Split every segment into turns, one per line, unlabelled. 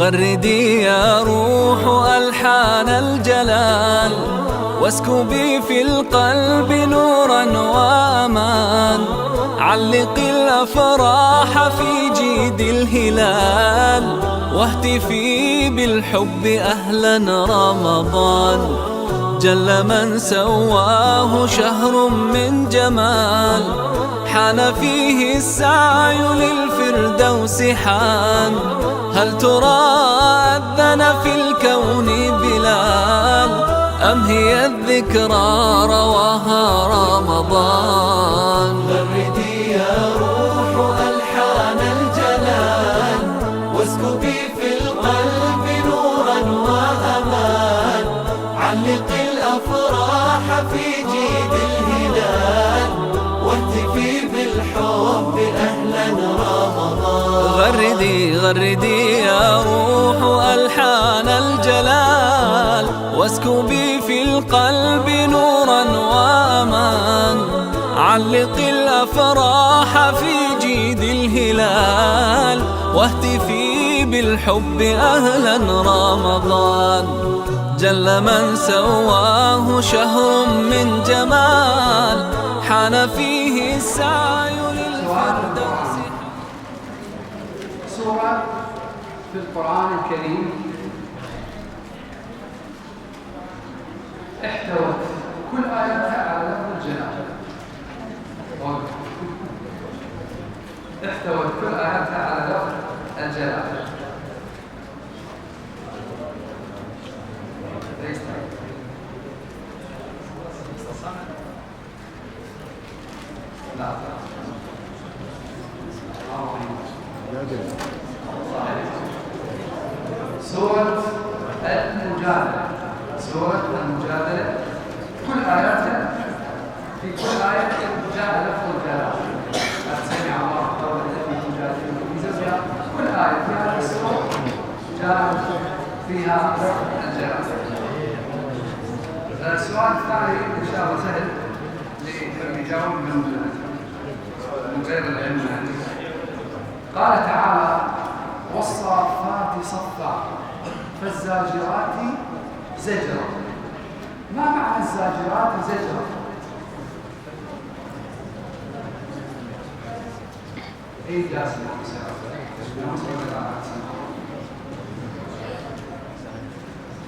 غردي يا روح ألحان الجلال، واسكبي في القلب نورا وأمان. علقي الأفراح في جيد الهلال، واهتفي بالحب أهلا رمضان. جل من سواه شهر من جمال، حان فيه السعي للفردوس حان. هل ترى أذن في الكون بلال، أم هي الذكرى رواها رمضان؟
غردي يا روح ألحان الجلال، واسكبي في القلب نورا وأمان. علقي الأفراح في جيد الهلال، واهتفي بالحب أهلا رمضان.
غردي يا روح ألحان الجلال، واسكبي في القلب نورا وأمان. علقي الأفراح في جيد الهلال، واهتفي بالحب أهلا رمضان. جل من سواه شهر من جمال، حان فيه السعي للفردوس.
سورة في القرآن الكريم احتوت كل آياتها على لفظ الجلال. احتوت كل آياتها على لفظ الجلال. لا سورة المجادلة. سورة المجادلة كل آياتها، في كل آية جاء لفظ الجلال. سمع الله قول التي تجادلك في زوجها. كل آية في هذه السورة جاء فيها لفظ الجلال. السؤال الثاني إن شاء الله سهل لمن يجاوب من غير العلم. قال تعالى: والصافات صفا فالزاجرات زجرا. ما معنى الزاجرات زجرا؟ اي جاسم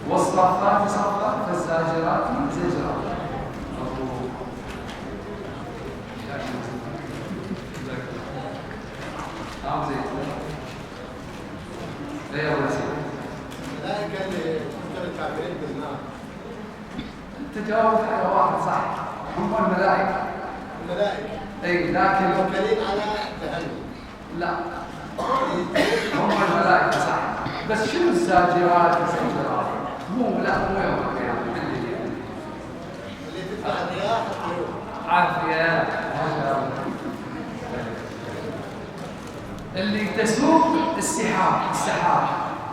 والصافات صفا فالزاجرات زجرا. لا يا ولد
الملائكة اللي تذكر الكافرين بالنار.
انت جاوبت على واحد صح، هم الملائكة.
الملائكة
اي لكن
موكلين على جهنم.
لا هم الملائكة صح، بس شنو الزاجرات والزجرات؟ مو لا مو يوم القيامة
اللي تتبع الرياح الطيور.
عافية ما شاء الله. اللي تسوق السحاب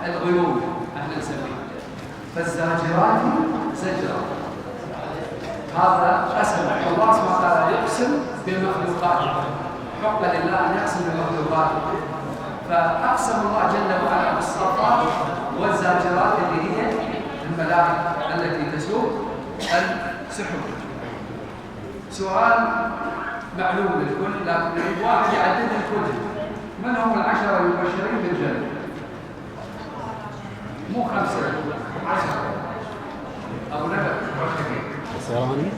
الغيوم احنا نسميه فالزاجرات زجرا. هذا قسم الله سبحانه وتعالى يقسم بالمخلوقات. حق لله ان يقسم بالمخلوقات، فاقسم الله جل وعلا بالصافات والزاجرات اللي هي الملائكه التي تسوق السحب. سؤال معلوم للكل، لكن يريد واحد يعدد الكل. من هم العشرة المبشرين بالجنة؟ مو 5، 10. أبو نبأ
ثواني.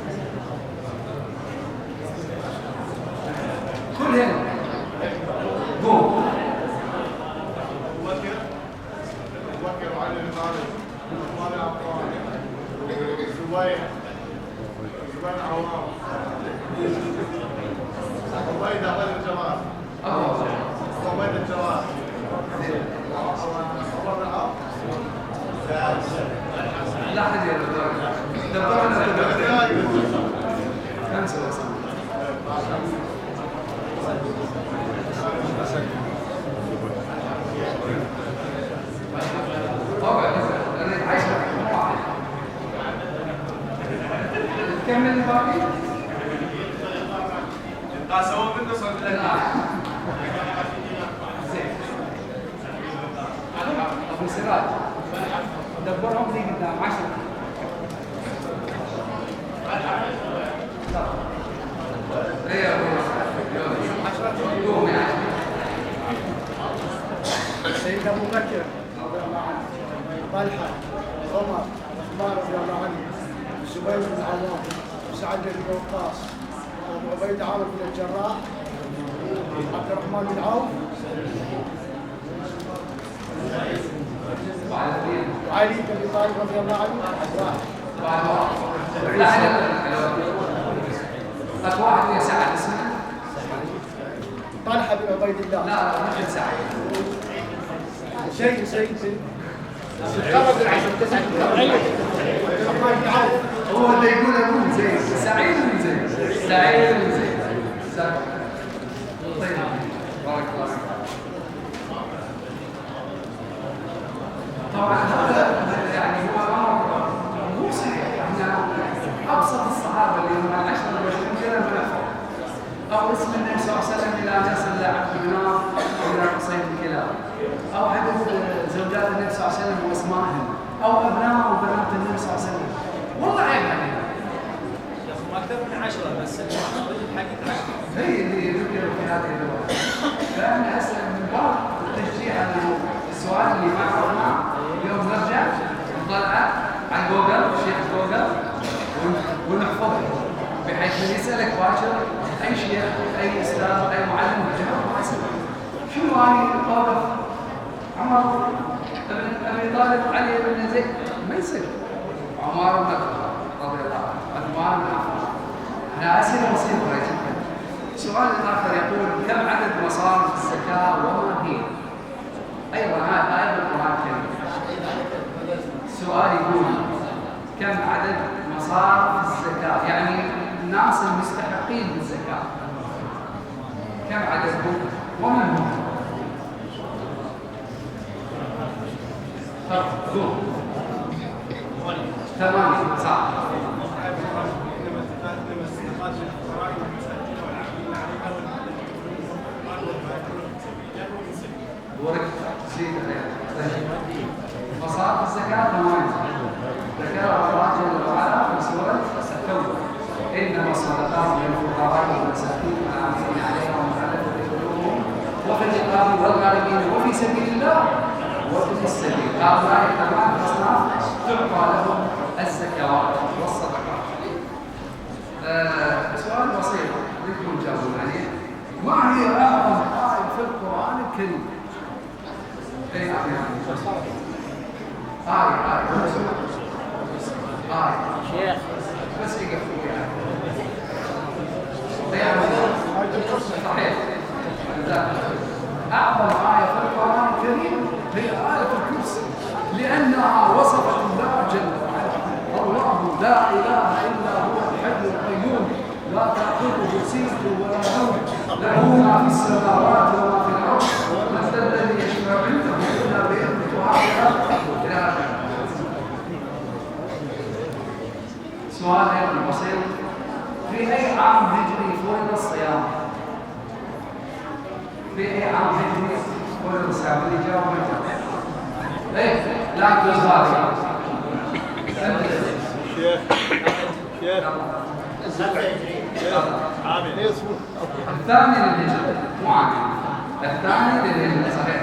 كلهم قوم.
بكر وعلي بن طالب وعثمان عفان وزبير عوام عبيدة غير الجمال عبيدة الجمال عمر بن العاص.
لا أحد يدور. دورنا خمسة وصلنا. كمل الباقي.
قاسوا بالنصر
الآن. ابو سراج دبرهم لي قدام 10. اي يا ابو قوم يعني
سيد ابو بكر رضي الله عنه، طلحه، عمر، عثمان رضي الله عنه، الزبير بن العوام، سعد بن وقاص، ابو عبيده عامر بن الجراح، عبد الرحمن بن عوف، وعلي بن ابي طالب رضي الله عنه.
واحد يا سعد اسمه
طلحه بن عبيد الله.
لا مثل سعد
سيد قرب العشر تسعة الرحمن بن عوف.
هو اللي يقول ابوه زيد سعيد بن زيد سعيد بن زيد. طيب بارك الله فيك. طبعا هذا يعني هو امر مو صحيح. احنا ابسط الصحابه اللي هم العشره المبشرين كذا بنحفظ او اسم النبي صلى الله عليه وسلم الى ناس الا عبد مناف او الى قصيد الكلاب او حدث زوجات النبي صلى الله عليه وسلم واسمائهم او ابناء وبنات النبي صلى الله عليه وسلم. والله عيب علينا.
ما اكثر من 10 بس الحقيقه 10
هي اللي ذكروا في هذه الروايه. فانا اسال من باب التشجيع انه السؤال اللي ما عرفناه اليوم نرجع نطلعه على جوجل شيخ جوجل ونحفظه بحيث من يسالك باشر اي شيخ اي استاذ اي معلم جاوب ما يسال شنو هذه طالب عمر بن ابي طالب علي بن زيد ما يصير عمر بن الخطاب رضي الله عنه عثمان بن عفان. انا اسئله بسيطه جدا. السؤال الاخر يقول كم عدد مصارف الزكاه وما هي؟ ايضا هذا ايه القران الكريم. السؤال يقول كم عدد مصارف الزكاه يعني الناس المستحقين للزكاه كم عددهم ومن هم؟ قول 8 صح. ورك زيد مصارف الزكاة 8 ذكرها الله جل وعلا في سورة التوبة. إنما الصدقات للفقراء والمساكين والعاملين عليها والمؤلفة قلوبهم وفي الرقاب والغارمين وفي سبيل الله وفي السبيل. هؤلاء الثمان أصناف تعطى لهم الزكوات والصدقات. سؤال بسيط بدكم تجاوبون عليه. ما هي أعظم آية في القرآن الكريم؟ أي شيخ بس يقفوا يعني صحيح. أعظم آية في القرآن الكريم هي آية الكرسي لأنها وصفت الله جل وعلا. الله لا إله إلا هو الحي القيوم لا تأخذه سنة ولا نوم له ما في السماوات وما في الأرض من ذا الذي يشفع عنده إلا بإذنه وهذا سؤال أيضا بسيط. في أي عام هجري فرض الصيام؟ في أي عام هجري فرض الصيام؟ اللي جاوب متى؟ إيه لا تزال الثاني للهجرة مو عام. الثاني للهجرة صحيح.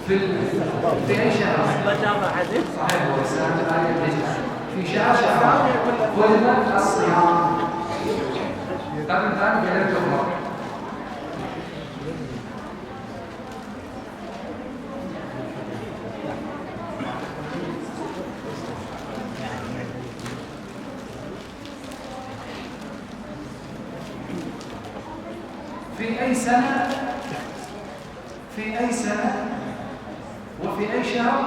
في أي شهر؟ صحيح هو السنة الثانية للهجرة. في شهر فرض الصيام قبل ذلك لم يفرض. في أي سنة وفي أي شهر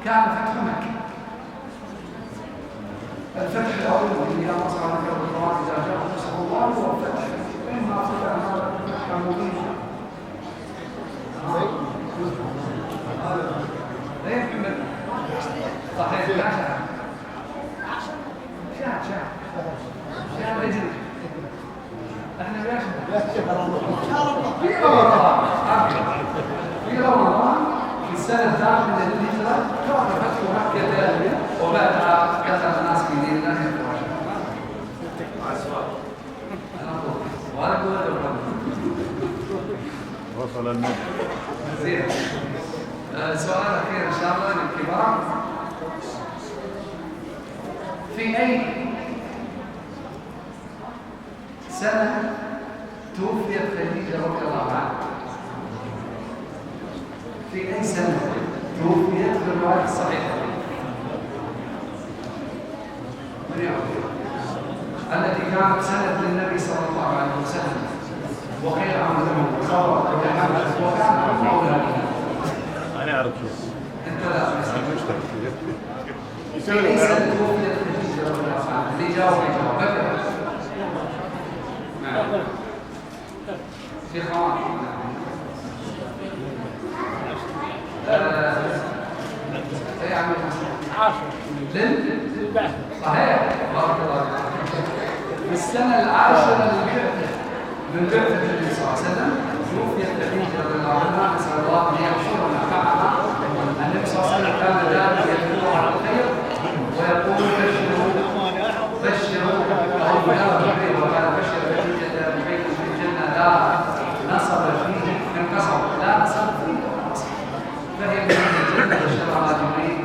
كان فتح مكة؟ الفتح الأول اللي الله سبحانه وتعالى إذا جاء نصر الله هو الفتح. إما فتح فتحا مبينا. إيه محمد صحيح لا شهر هجري. احنا بيا شهر في رمضان في رمضان في السنة الثالثة من الهجرة كان فتح مكة وبعدها دخل الناس في دين الله أفواجا.
وصل النبي.
زين. سؤال أخير إن شاء الله للكبار. في أي سنة توفيت خديجة رضي الله عنها؟ في أي سنة توفيت في الرواية الصحيحة؟ من يعرف؟ التي كانت سند للنبي صلى الله عليه وسلم وخير عمله وصبر وتحمل وكان مولى.
أنا أعرف شو.
أنت لا
المشترك.
في أي سنة توفيت خديجة رضي الله عنها؟ اللي جاوب يجاوب. نعم. في خوان. يا عمي 10 صحيح. بارك الله فيك. في السنة العاشرة من بعثة النبي صلى الله عليه وسلم توفيت خديجة رضي الله عنها، نسأل الله أن يبشرنا معها. النبي صلى الله عليه وسلم كان دائما يدل على الخير ويقول بشروا أو يا جبريل وقال بشر خديجة ببيت في الجنة لا نصب فيه من قصب، لا نصب فيه قصب، فهي من الجنة بشرها جبريل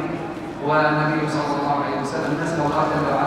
والنبي صلى الله عليه وسلم. نسأل الله جل وعلا